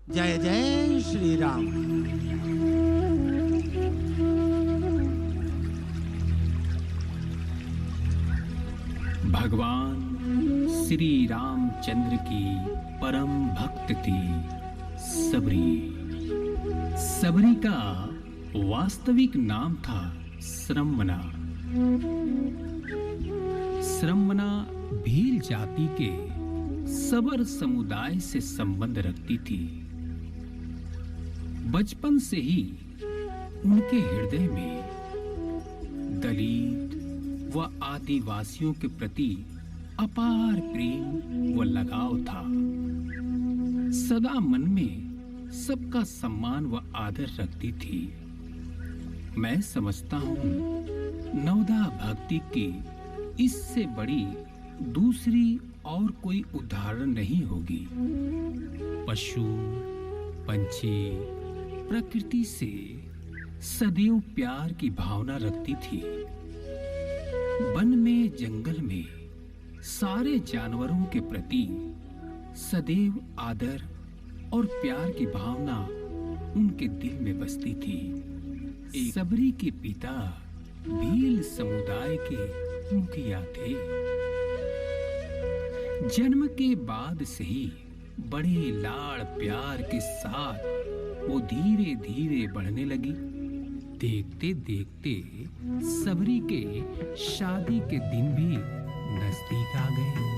जय जय श्री राम। भगवान श्री रामचंद्र की परम भक्त थी सबरी। सबरी का वास्तविक नाम था स्रंवना। स्रंवना भील जाति के सबर समुदाय से संबंध रखती थी। बचपन से ही उनके हृदय में दलित व आदिवासियों के प्रति अपार प्रेम व लगाव था। सदा मन में सबका सम्मान व आदर रखती थी। मैं समझता हूँ नवदा भक्ति की इससे बड़ी दूसरी और कोई उदाहरण नहीं होगी। पशु पंछी प्रकृति से सदैव प्यार की भावना रखती थी। वन में जंगल में सारे जानवरों के प्रति सदैव आदर और प्यार की भावना उनके दिल में बसती थी। सबरी के पिता भील समुदाय के मुखिया थे। जन्म के बाद से ही बड़े लाड़ प्यार के साथ वो धीरे धीरे बढ़ने लगी। देखते देखते सबरी के शादी के दिन भी नजदीक आ गए।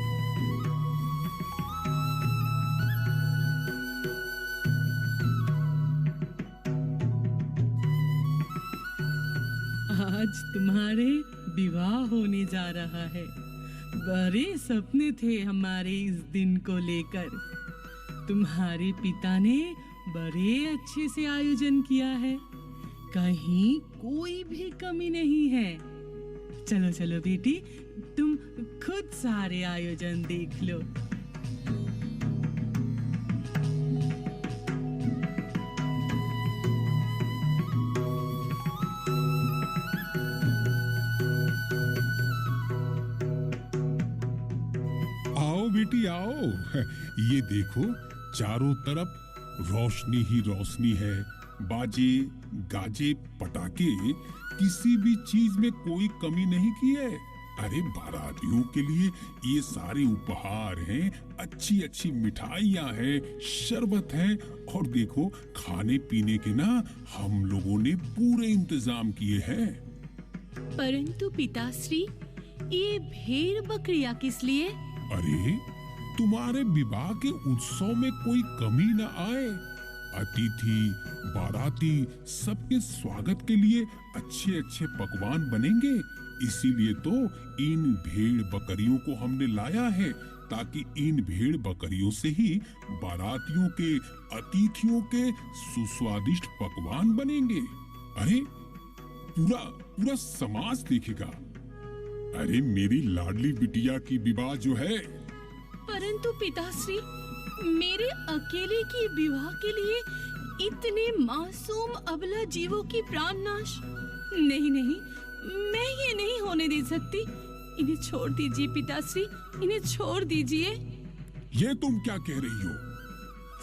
आज तुम्हारे विवाह होने जा रहा है। बड़े सपने थे हमारे इस दिन को लेकर। तुम्हारे पिता ने बड़े अच्छे से आयोजन किया है। कहीं कोई भी कमी नहीं है। चलो चलो बेटी, तुम खुद सारे आयोजन देख लो। आओ बेटी आओ। ये देखो, चारों तरफ रोशनी ही रोशनी है। बाजे गाजे पटाखे, किसी भी चीज में कोई कमी नहीं की है। अरे बारातियों के लिए ये सारे उपहार हैं, अच्छी अच्छी मिठाइयाँ हैं, शरबत है, और देखो खाने पीने के ना हम लोगों ने पूरे इंतजाम किए हैं। परंतु पिताश्री, ये भेड़ बकरियां किस लिए? अरे तुम्हारे विवाह के उत्सव में कोई कमी न आए। अतिथि बाराती सबके स्वागत के लिए अच्छे अच्छे पकवान बनेंगे। इसीलिए तो इन भेड़ बकरियों को हमने लाया है, ताकि इन भेड़ बकरियों से ही बारातियों के अतिथियों के सुस्वादिष्ट पकवान बनेंगे। अरे पूरा पूरा समाज देखेगा। अरे मेरी लाडली बिटिया की विवाह जो है। परंतु पिताश्री, मेरे अकेले की विवाह के लिए इतने मासूम अबला जीवों की प्राण नाश? नहीं नहीं, मैं ये नहीं होने दे सकती। इन्हें छोड़ दीजिए पिताश्री, इन्हें छोड़ दीजिए। ये तुम क्या कह रही हो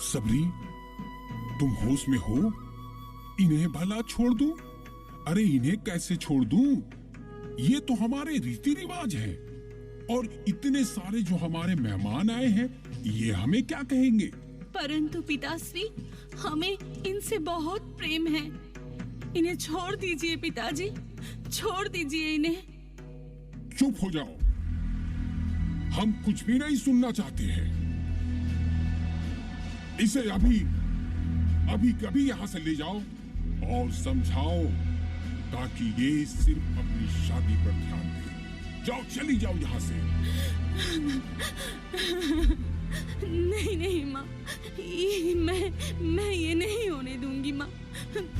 सबरी? तुम होश में हो? इन्हें भला छोड़ दूं? अरे इन्हें कैसे छोड़ दूं? ये तो हमारे रीति रिवाज है। और इतने सारे जो हमारे मेहमान आए हैं, ये हमें क्या कहेंगे? परंतु पिताश्री, हमें इनसे बहुत प्रेम है। इन्हें छोड़ दीजिए पिताजी, छोड़ दीजिए इन्हें। चुप हो जाओ, हम कुछ भी नहीं सुनना चाहते हैं। इसे अभी कभी यहां से ले जाओ और समझाओ, ताकि ये सिर्फ अपनी शादी पर ध्यान दे। जाओ, चली जाओ यहाँ से। नहीं नहीं माँ, मैं ये नहीं होने दूंगी माँ।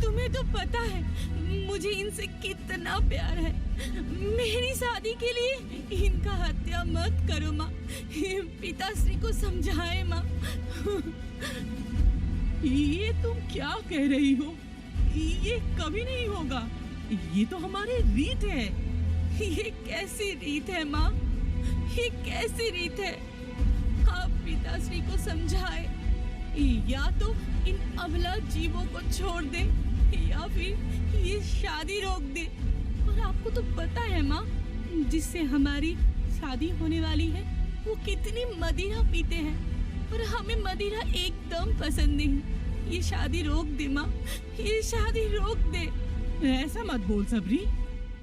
तुम्हें तो पता है मुझे इनसे कितना प्यार है। मेरी शादी के लिए इनका हत्या मत करो माँ। पिताश्री को समझाए माँ। ये तुम क्या कह रही हो? ये कभी नहीं होगा। ये तो हमारी रीत है। ये कैसी रीत है माँ? ये कैसी रीत है? आप पिताश्री को समझाए। या तो इन अबला जीवों को छोड़ दे या फिर ये शादी रोक दे। और आपको तो पता है माँ, जिससे हमारी शादी होने वाली है वो कितनी मदिरा पीते हैं और हमें मदिरा एकदम पसंद नहीं। ये शादी रोक दे माँ, ये शादी रोक दे। ऐसा मत बोल सबरी,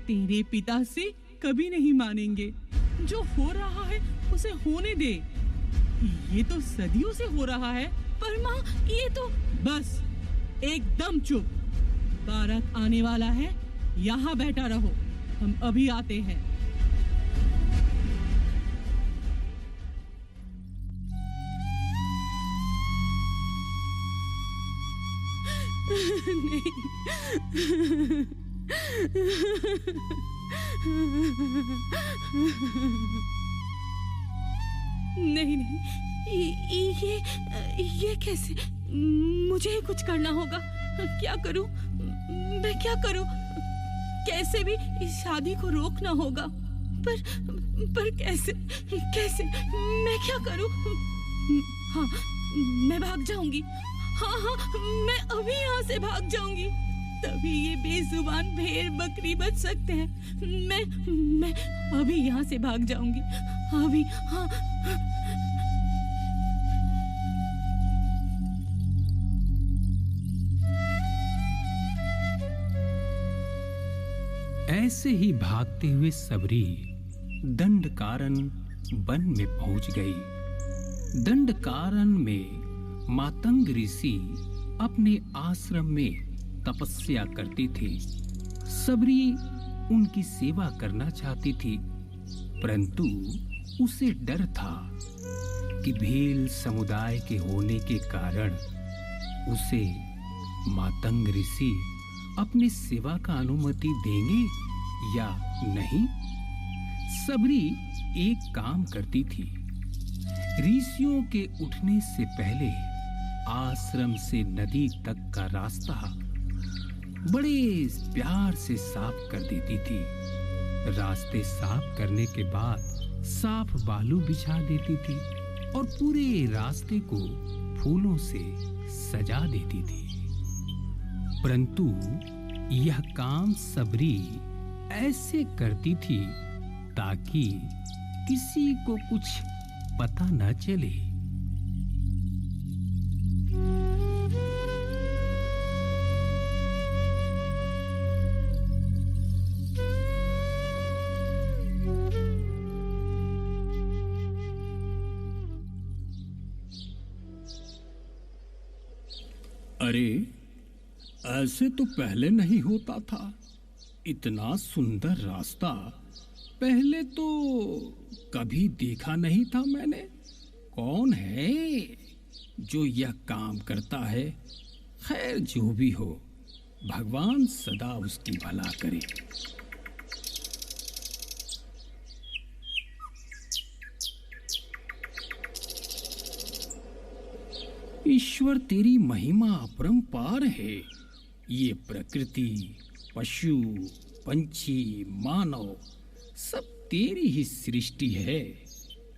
तेरे पिता से कभी नहीं मानेंगे। जो हो रहा है उसे होने दे। ये तो सदियों से हो रहा है। पर माँ ये तो। बस एकदम चुप। बारात आने वाला है, यहाँ बैठा रहो, हम अभी आते हैं। नहीं नहीं, ये कैसे? मुझे ही कुछ करना होगा। क्या करूं मैं, क्या करूं? कैसे भी इस शादी को रोकना होगा। पर कैसे कैसे मैं क्या करूं? हाँ, मैं भाग जाऊंगी। हाँ, मैं अभी यहाँ से भाग जाऊंगी, तभी ये बेजुबान भेड़ बकरी बच सकते हैं। मैं अभी यहाँ से भाग जाऊंगी, अभी। हाँ। ऐसे ही भागते हुए सबरी दंडकारन वन में पहुंच गई। दंडकारन में मातंग ऋषि अपने आश्रम में तपस्या करते थे। सबरी उनकी सेवा करना चाहती थी, परंतु उसे डर था कि भील समुदाय के होने के कारण उसे मातंग ऋषि अपनी सेवा का अनुमति देंगे या नहीं। सबरी एक काम करती थी, ऋषियों के उठने से पहले आश्रम से नदी तक का रास्ता बड़े प्यार से साफ कर देती थी। रास्ते साफ करने के बाद साफ बालू बिछा देती थी और पूरे रास्ते को फूलों से सजा देती थी। परंतु यह काम सबरी ऐसे करती थी ताकि किसी को कुछ पता न चले। अरे, ऐसे तो पहले नहीं होता था। इतना सुंदर रास्ता पहले तो कभी देखा नहीं था मैंने। कौन है जो यह काम करता है? खैर, जो भी हो, भगवान सदा उसकी भला करे। ईश्वर, तेरी महिमा अपरंपार है। ये प्रकृति, पशु, पंछी, मानव सब तेरी ही सृष्टि है।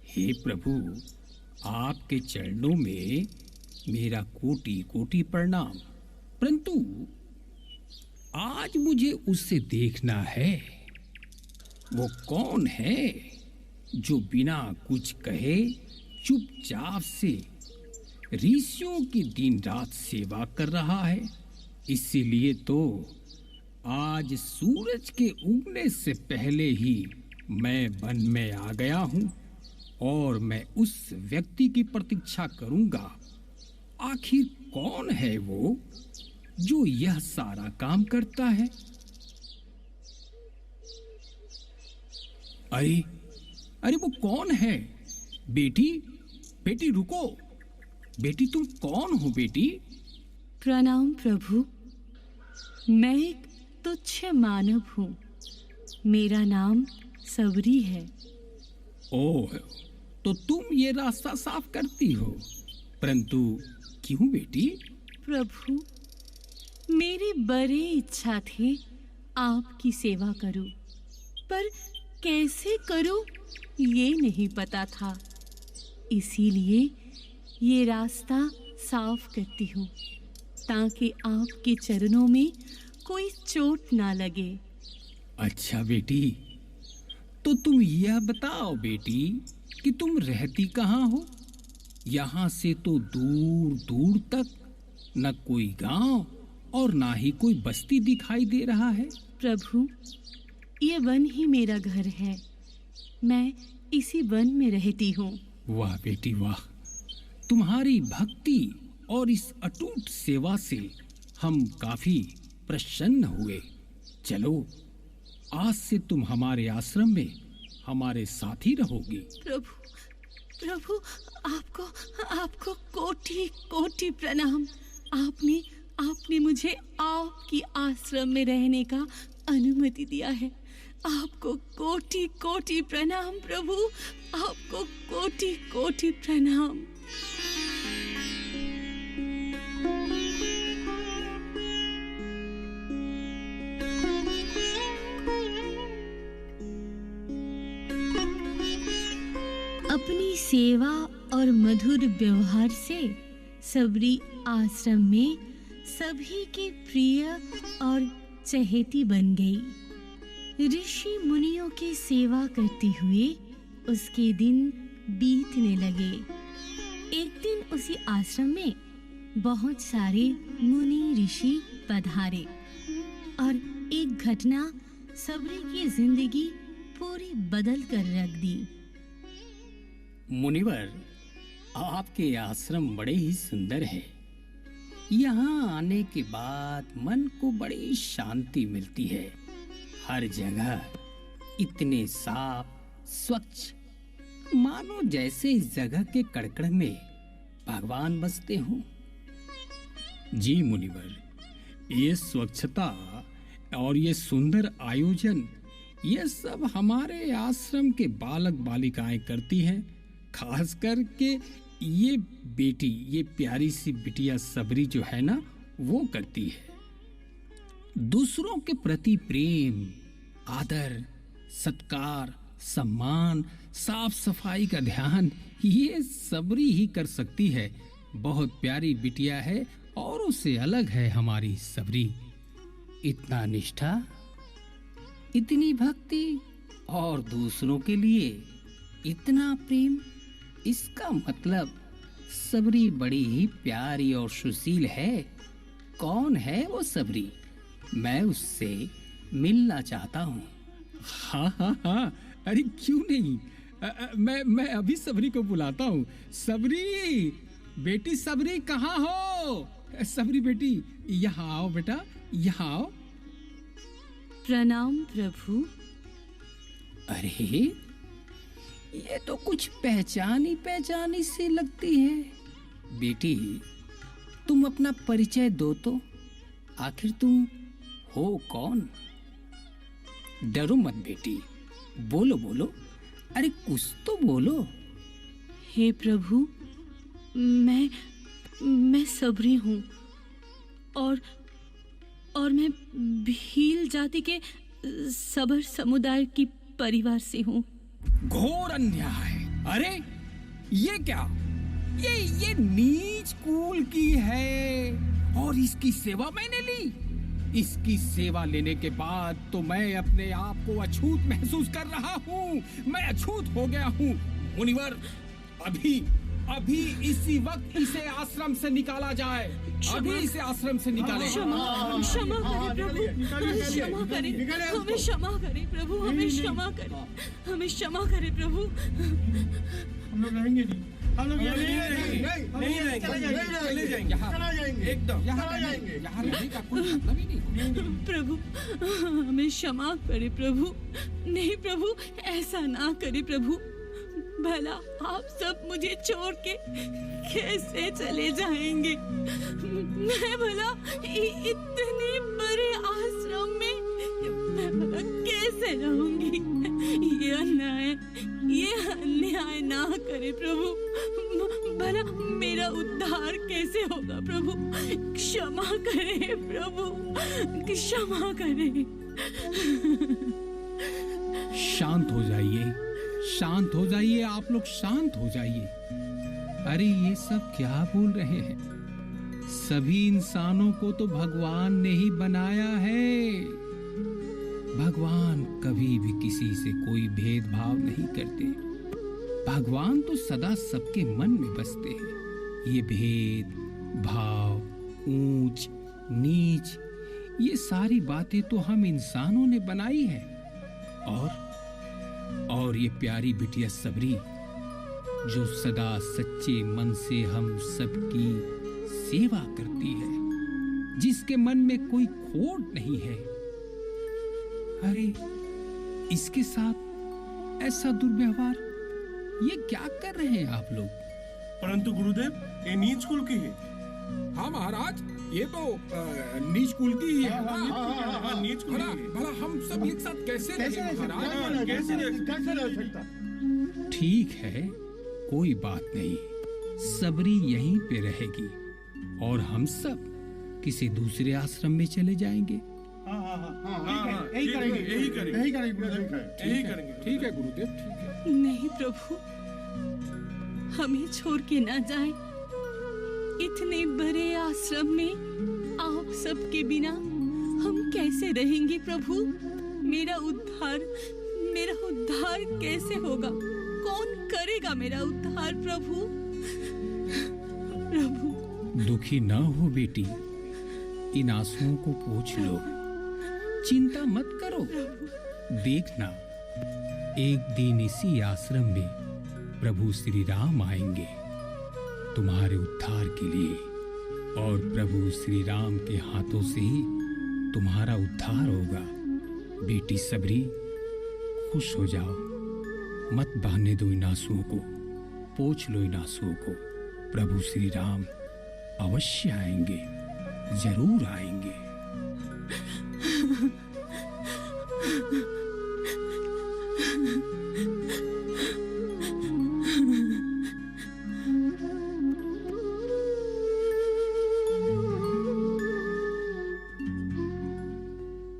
हे प्रभु, आपके चरणों में मेरा कोटि कोटि प्रणाम। परंतु आज मुझे उससे देखना है। वो कौन है जो बिना कुछ कहे चुपचाप से ऋषियों की दिन रात सेवा कर रहा है? इसीलिए तो आज सूरज के उगने से पहले ही मैं वन में आ गया हूं और मैं उस व्यक्ति की प्रतीक्षा करूंगा। आखिर कौन है वो जो यह सारा काम करता है? अरे अरे, वो कौन है? बेटी, बेटी रुको। बेटी, तुम कौन हो बेटी? प्रणाम प्रभु, मैं एक तुच्छ मानव हूँ। मेरा नाम सबरी है। ओह, तो तुम ये रास्ता साफ करती हो, परंतु क्यों बेटी? प्रभु, मेरी बड़ी इच्छा थी आपकी सेवा करूं, पर कैसे करूं ये नहीं पता था। इसीलिए ये रास्ता साफ करती हूँ ताकि आपके चरणों में कोई चोट ना लगे। अच्छा बेटी, तो तुम यह बताओ बेटी कि तुम रहती कहाँ हो? यहाँ से तो दूर दूर तक न कोई गांव और ना ही कोई बस्ती दिखाई दे रहा है। प्रभु, ये वन ही मेरा घर है। मैं इसी वन में रहती हूँ। वाह बेटी वाह, तुम्हारी भक्ति और इस अटूट सेवा से हम काफी प्रसन्न हुए। चलो, आज से तुम हमारे आश्रम में हमारे साथ ही रहोगी। प्रभु, प्रभु, आपको कोटि कोटि प्रणाम। आपने मुझे आपकी आश्रम में रहने का अनुमति दिया है। आपको कोटि कोटि प्रणाम प्रभु, आपको कोटि कोटि प्रणाम। अपनी सेवा और मधुर व्यवहार से सबरी आश्रम में सभी के प्रिय और चहेती बन गई। ऋषि मुनियों की सेवा करते हुए उसके दिन बीतने लगे। एक दिन उसी आश्रम में बहुत सारे मुनि ऋषि पधारे और एक घटना सबरी की जिंदगी पूरी बदल कर रख दी। मुनिवर, आपके आश्रम बड़े ही सुंदर है। यहाँ आने के बाद मन को बड़ी शांति मिलती है। हर जगह इतने साफ स्वच्छ, मानो जैसे इस जगह के कड़कड़ में भगवान बसते हों। जी मुनिवर, ये स्वच्छता और ये सुंदर आयोजन, ये सब हमारे आश्रम के बालक बालिकाएं करती हैं। खास करके ये बेटी, ये प्यारी सी बिटिया सबरी जो है ना, वो करती है। दूसरों के प्रति प्रेम, आदर, सत्कार, सम्मान, साफ सफाई का ध्यान, ये सबरी ही कर सकती है। बहुत प्यारी बिटिया है और उससे अलग है हमारी सबरी। इतना निष्ठा, इतनी भक्ति और दूसरों के लिए इतना प्रेम, इसका मतलब सबरी बड़ी ही प्यारी और सुशील है। कौन है वो सबरी? मैं उससे मिलना चाहता हूँ। हाँ हाँ हाँ, अरे क्यों नहीं, मैं अभी सबरी को बुलाता हूँ। सबरी बेटी, सबरी कहाँ हो? सबरी बेटी, यहाँ आओ बेटा, यहाँ आओ। प्रणाम प्रभु। अरे, ये तो कुछ पहचानी सी लगती है। बेटी, तुम अपना परिचय दो तो, आखिर तुम हो कौन? डरो मत बेटी, बोलो बोलो, अरे कुछ तो बोलो। हे प्रभु, मैं सबरी हूँ और मैं भील जाति के सबर समुदाय की परिवार से हूँ। घोर अन्याय! अरे ये क्या? ये नीच कुल की है और इसकी सेवा मैंने ली। इसकी सेवा लेने के बाद तो मैं अपने आप को अछूत महसूस कर रहा हूँ। मैं अछूत हो गया हूँ। मुनिवर, अभी इसी वक्त इसे आश्रम से निकाला जाए। अभी इसे आश्रम से निकाले। क्षमा करें प्रभु, क्षमा करें, हमें क्षमा करें प्रभु, हमें क्षमा करें, हमें क्षमा करें प्रभु। हम लोग रहेंगे नहीं, हम लोग नहीं जाएंगे, एकदम यहाँ रहने का कोई मतलब ही नहीं। प्रभु, हमें क्षमा करें प्रभु। नहीं प्रभु, ऐसा ना करें प्रभु। भला आप सब मुझे छोड़ के कैसे चले जाएंगे? मैं भला इतने बड़े आश्रम में मैं भला कैसे रहूंगी? ये अन्याय ना करे प्रभु। भला मेरा उद्धार कैसे होगा प्रभु? क्षमा करें प्रभु, क्षमा करें। शांत हो जाइए, शांत हो जाइए, आप लोग शांत हो जाइए। अरे ये सब क्या बोल रहे हैं? सभी इंसानों को तो भगवान ने ही बनाया है। भगवान कभी भी किसी से कोई भेदभाव नहीं करते। भगवान तो सदा सबके मन में बसते हैं। ये भेद भाव, ऊंच नीच, ये सारी बातें तो हम इंसानों ने बनाई है। और ये प्यारी बिटिया सबरी, जो सदा सच्चे मन से हम सबकी सेवा करती है, जिसके मन में कोई खोट नहीं है, अरे इसके साथ ऐसा दुर्व्यवहार, ये क्या कर रहे हैं आप लोग? परंतु गुरुदेव, ये नीच कुल की है। हाँ महाराज, ये तो नीच कुल की ही है। हाँ, नीच कुल की है। भला हम सब एक साथ कैसे रहे महाराज? कैसे रह सकता? ठीक है, कोई बात नहीं, सबरी यहीं पे रहेगी और हम सब किसी दूसरे आश्रम में चले जाएंगे। यही करेंगे। ठीक है गुरुदेव, ठीक है। नहीं प्रभु, हमें छोड़ के ना जाएं। इतने बड़े आश्रम में आप सबके बिना हम कैसे रहेंगे प्रभु? मेरा उद्धार कैसे होगा? कौन करेगा मेरा उद्धार प्रभु? प्रभु, दुखी न हो बेटी, इन आंसुओं को पोंछ लो, चिंता मत करो। देखना, एक दिन इसी आश्रम में प्रभु श्री राम आएंगे तुम्हारे उद्धार के लिए, और प्रभु श्री राम के हाथों से ही तुम्हारा उद्धार होगा। बेटी सबरी, खुश हो जाओ, मत बहने दो इन आंसुओं को, पोंछ लो इन आंसुओं को। प्रभु श्री राम अवश्य आएंगे, जरूर आएंगे।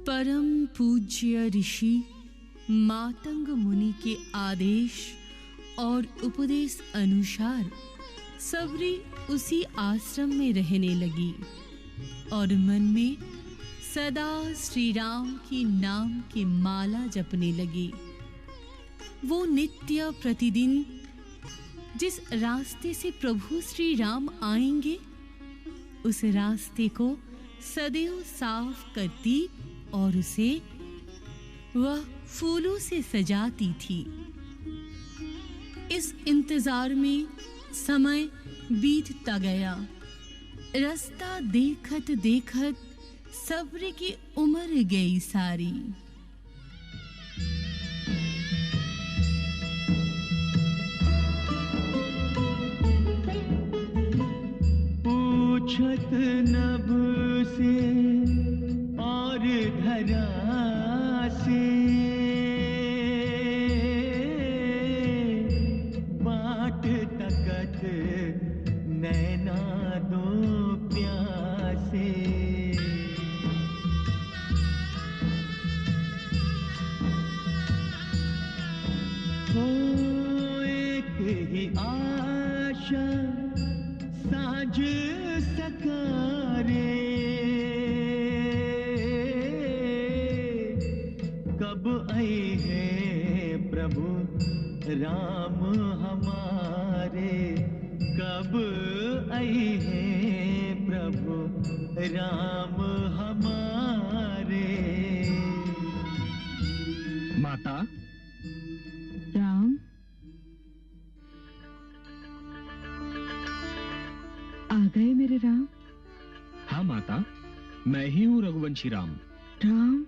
परम पूज्य ऋषि मातंग मुनि के आदेश और उपदेश अनुसार सबरी उसी आश्रम में रहने लगी और मन में सदा श्री राम की नाम की माला जपने लगी। वो नित्य प्रतिदिन जिस रास्ते से प्रभु श्री राम आएंगे, उस रास्ते को सदैव साफ करती और उसे वह फूलों से सजाती थी। इस इंतजार में समय बीतता गया। रास्ता देखत देखत सबरी की उम्र गई सारी। पूछत नभ से और धरा से, बाट तकत नैना दो प्यासे। हो एक ही आशा साझ सकारे, कब आए हैं प्रभु राम हमारे, कब आए हैं प्रभु राम हमारे। माता, राम, आ गए मेरे राम। हाँ माता, मैं ही हूँ रघुवंशी राम। राम,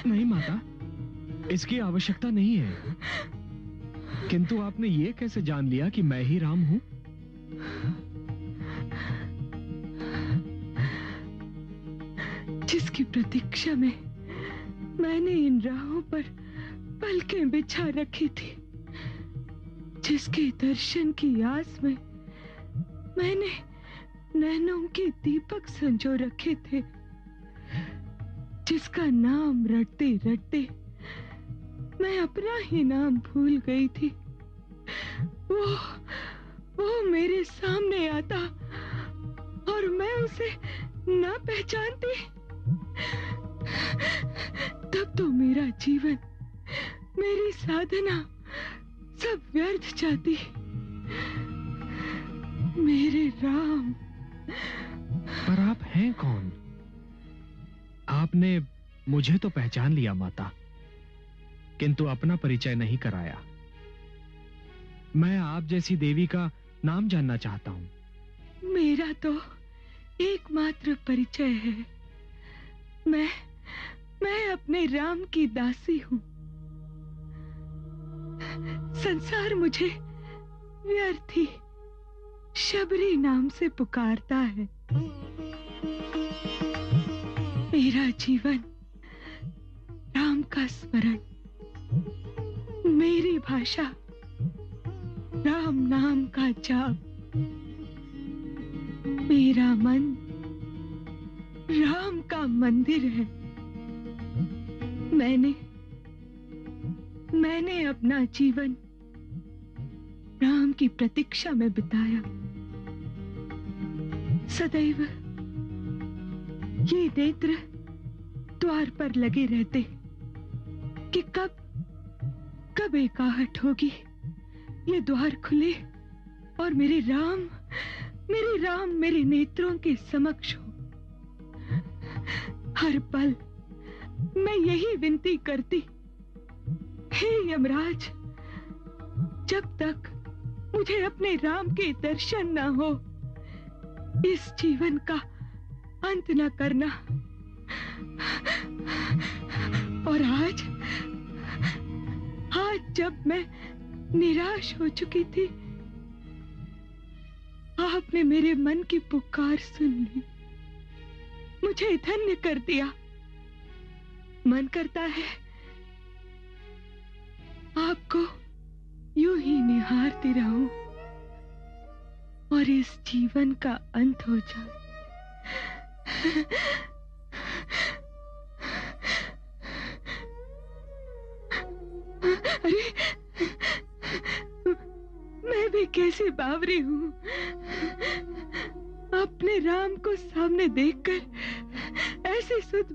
नहीं माता, इसकी आवश्यकता नहीं है। किंतु आपने ये कैसे जान लिया कि मैं ही राम हूँ? जिसकी प्रतीक्षा में मैंने इन राहों पर पलकें बिछा रखी थी, जिसके दर्शन की आस में मैंने नैनों के दीपक संजो रखे थे, जिसका नाम रटते रटते मैं अपना ही नाम भूल गई थी। वो मेरे सामने आता और मैं उसे ना पहचानती, तब तो मेरा जीवन, मेरी साधना सब व्यर्थ जाती। मेरे राम। पर आप हैं कौन? आपने मुझे तो पहचान लिया माता, किंतु अपना परिचय नहीं कराया। मैं आप जैसी देवी का नाम जानना चाहता हूं। मेरा तो एकमात्र परिचय है, मैं अपने राम की दासी हूं। संसार मुझे व्यर्थी शबरी नाम से पुकारता है। मेरा जीवन राम का स्मरण, मेरी भाषा राम नाम का जाप, मेरा मन राम का मंदिर है। मैंने अपना जीवन राम की प्रतीक्षा में बिताया। सदैव ये नेत्र द्वार पर लगे रहते कि कब एकाहट होगी, ये द्वार खुले और मेरे राम मेरे नेत्रों के समक्ष हो। हर पल मैं यही विनती करती, हे यमराज, जब तक मुझे अपने राम के दर्शन न हो, इस जीवन का अंत न करना। और आज जब मैं निराश हो चुकी थी, आपने मेरे मन की पुकार सुन ली, मुझे धन्य कर दिया। मन करता है आपको यूं ही निहारती रहूं और इस जीवन का अंत हो जाए। अरे, मैं भी कैसी बावरी हूं, अपने राम को सामने देखकर ऐसी सुध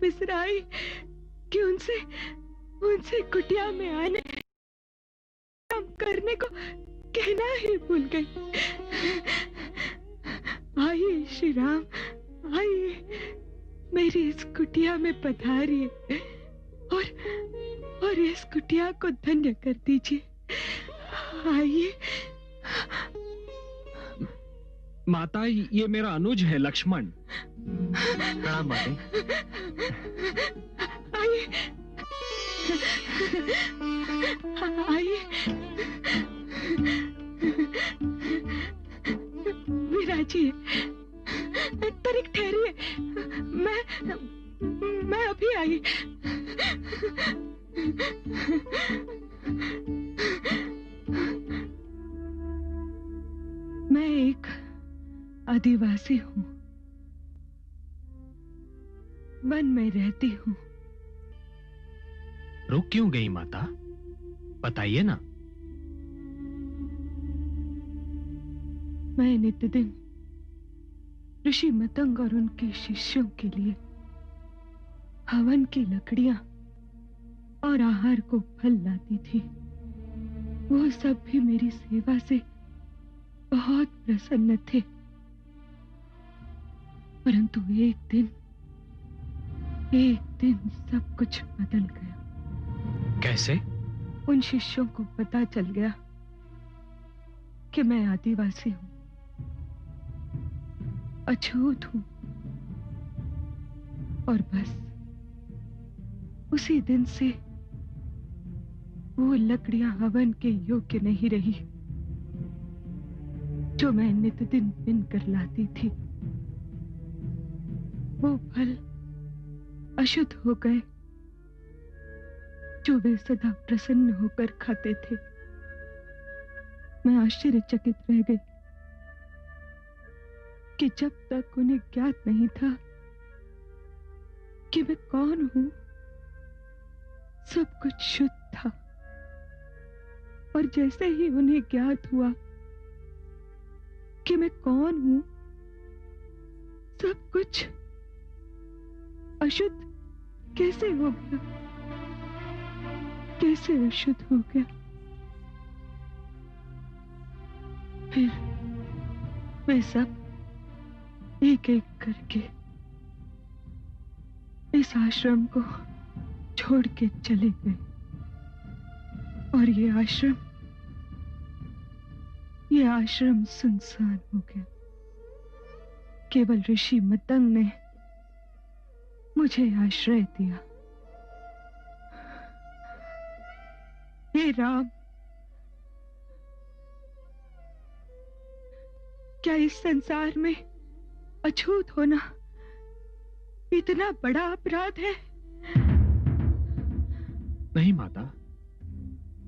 बिसराई कि उनसे कुटिया में आने काम करने को कहना ही भूल गई। आइए श्री राम, आइए मेरी इस कुटिया में पधारिए और इस कुटिया को धन्य कर दीजिए। आइए। माता, ये मेरा अनुज है लक्ष्मण। प्रणाम माते। आइए आइए, विराजिए, तनिक ठहरिए, मैं अभी आई। मैं एक आदिवासी हूँ, वन में रहती हूँ। रुक क्यों गई माता? बताइए ना। मैं नित्यदिन ऋषि मतंग और उनके शिष्यों के लिए हवन की लकड़ियां और आहार को फल लाती थी। वो सब भी मेरी सेवा से बहुत प्रसन्न थे, परंतु एक दिन सब कुछ बदल गया। कैसे? उन शिष्यों को पता चल गया कि मैं आदिवासी हूं, अछूत हूं, और बस उसी दिन से वो लकड़ियां हवन के योग्य नहीं रही जो मैं नित्यदिन बिन कर लाती थी। वो फल अशुद्ध हो गए जो वे सदा प्रसन्न होकर खाते थे। मैं आश्चर्यचकित रह गई कि जब तक उन्हें ज्ञात नहीं था कि मैं कौन हूं, सब कुछ शुद्ध था। और जैसे ही उन्हें ज्ञात हुआ कि मैं कौन हूं, सब कुछ अशुद्ध कैसे हो गया, कैसे अशुद्ध हो गया। फिर वे सब एक एक करके इस आश्रम को छोड़ के चले गए। और ये आश्रम सुनसान हो गया। केवल ऋषि मतंग ने मुझे आश्रय दिया। हे राम, क्या इस संसार में अछूत होना इतना बड़ा अपराध है? नहीं माता,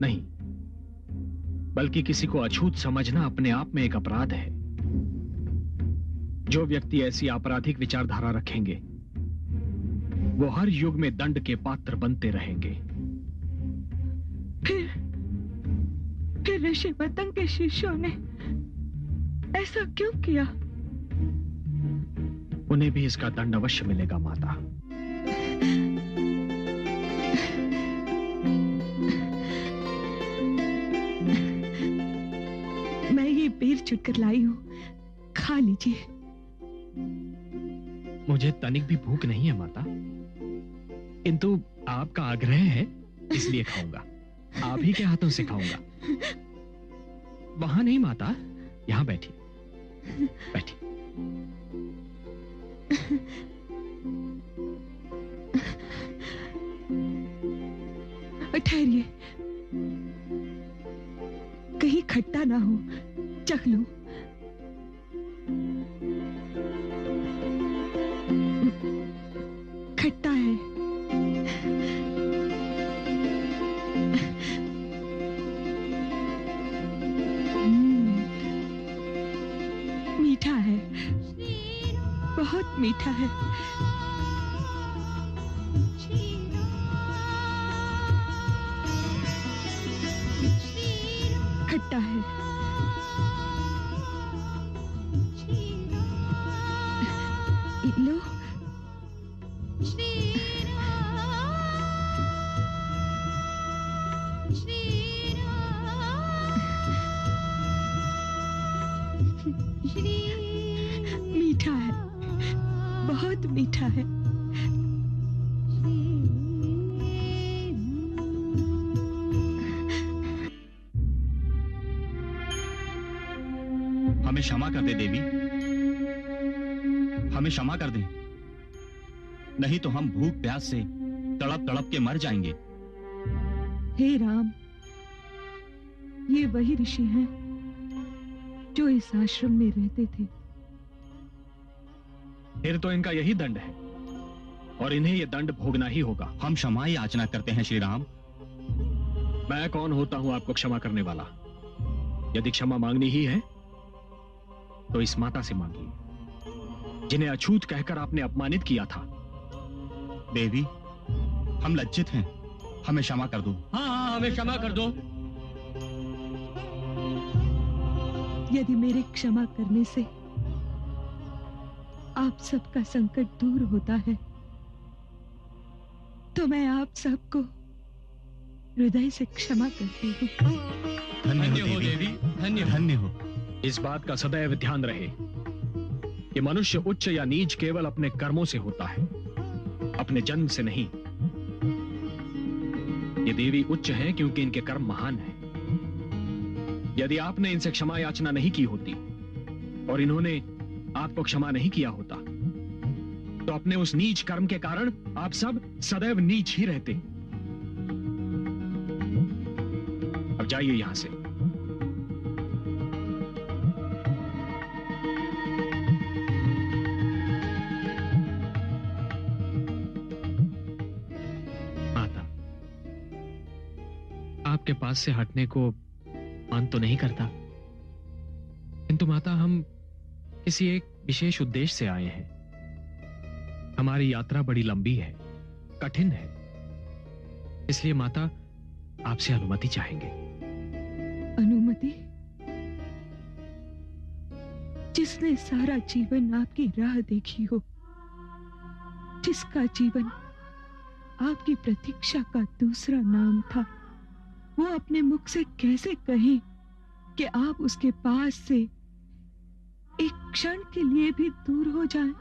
नहीं, बल्कि किसी को अछूत समझना अपने आप में एक अपराध है। जो व्यक्ति ऐसी आपराधिक विचारधारा रखेंगे वो हर युग में दंड के पात्र बनते रहेंगे। फिर ऋषि मतंग के शिष्यों ने ऐसा क्यों किया? उन्हें भी इसका दंड अवश्य मिलेगा माता। मैं ये बेर चुटकर लाई हूं, खा लीजिए। मुझे तनिक भी भूख नहीं है माता, किंतु आपका आग्रह है इसलिए खाऊंगा। आप ही के हाथों से खाऊंगा। वहां नहीं माता, यहां बैठी बैठी। ठहरिए, कहीं खट्टा ना हो, चख लो। खट्टा है। मीठा है, बहुत मीठा है। खट्टा है। लो। मीठा है, बहुत मीठा है। हमें क्षमा कर दे देवी, हमें क्षमा कर दे, नहीं तो हम भूख प्यास से तड़प तड़प के मर जाएंगे। हे राम, ये वही ऋषि हैं जो इस आश्रम में रहते थे। फिर तो इनका यही दंड है और इन्हें यह दंड भोगना ही होगा। हम क्षमा याचना करते हैं श्री राम। मैं कौन होता हूं आपको क्षमा करने वाला? यदि क्षमा मांगनी ही है तो इस माता से मांगिए जिन्हें अछूत कहकर आपने अपमानित किया था। देवी, हम लज्जित हैं, हमें क्षमा कर दो। हाँ, हमें क्षमा कर दो। यदि मेरे क्षमा करने से आप सबका संकट दूर होता है तो मैं आप सबको हृदय से क्षमा करती हूँ। धन्य हो देवी, धन्य हो। इस बात का सदैव ध्यान रहे कि मनुष्य उच्च या नीच केवल अपने कर्मों से होता है, अपने जन्म से नहीं। ये देवी उच्च है क्योंकि इनके कर्म महान हैं। यदि आपने इनसे क्षमा याचना नहीं की होती और इन्होंने आपको क्षमा नहीं किया होता तो अपने उस नीच कर्म के कारण आप सब सदैव नीच ही रहते। अब जाइए यहां से। माता, आपके पास से हटने को मन तो नहीं करता, किंतु माता हम किसी एक विशेष उद्देश्य से आए हैं। हमारी यात्रा बड़ी लंबी है, कठिन है, इसलिए माता आपसे अनुमति चाहेंगे। अनुमति? जिसने सारा जीवन आपकी राह देखी हो, जिसका जीवन आपकी प्रतीक्षा का दूसरा नाम था, वो अपने मुख से कैसे कहें कि आप उसके पास से एक क्षण के लिए भी दूर हो जाएं?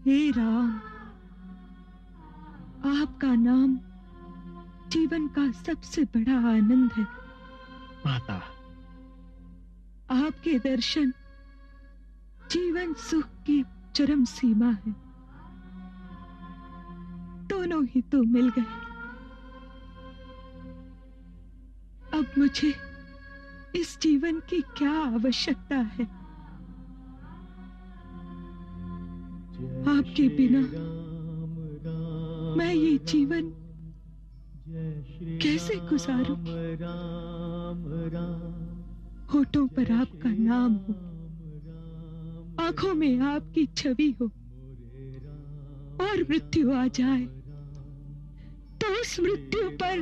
हे राम, आपका नाम जीवन का सबसे बड़ा आनंद है। माता, आपके दर्शन जीवन सुख की चरम सीमा है। दोनों ही तो मिल गए। अब मुझे इस जीवन की क्या आवश्यकता है? आपके बिना मैं ये जीवन कैसे गुजारूं? होठों पर आपका नाम हो, आंखों में आपकी छवि हो, और मृत्यु आ जाए तो उस मृत्यु पर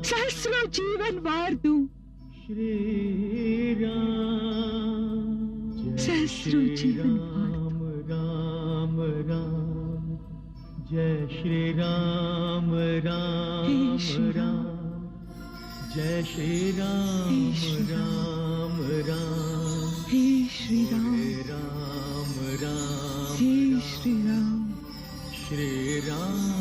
सहस्रों जीवन वार दूं। सहस्रों जीवन वार दूं। राम राम, जय श्री राम राम राम, जय श्री राम राम राम, हे श्री राम राम राम, हे श्री राम, श्री राम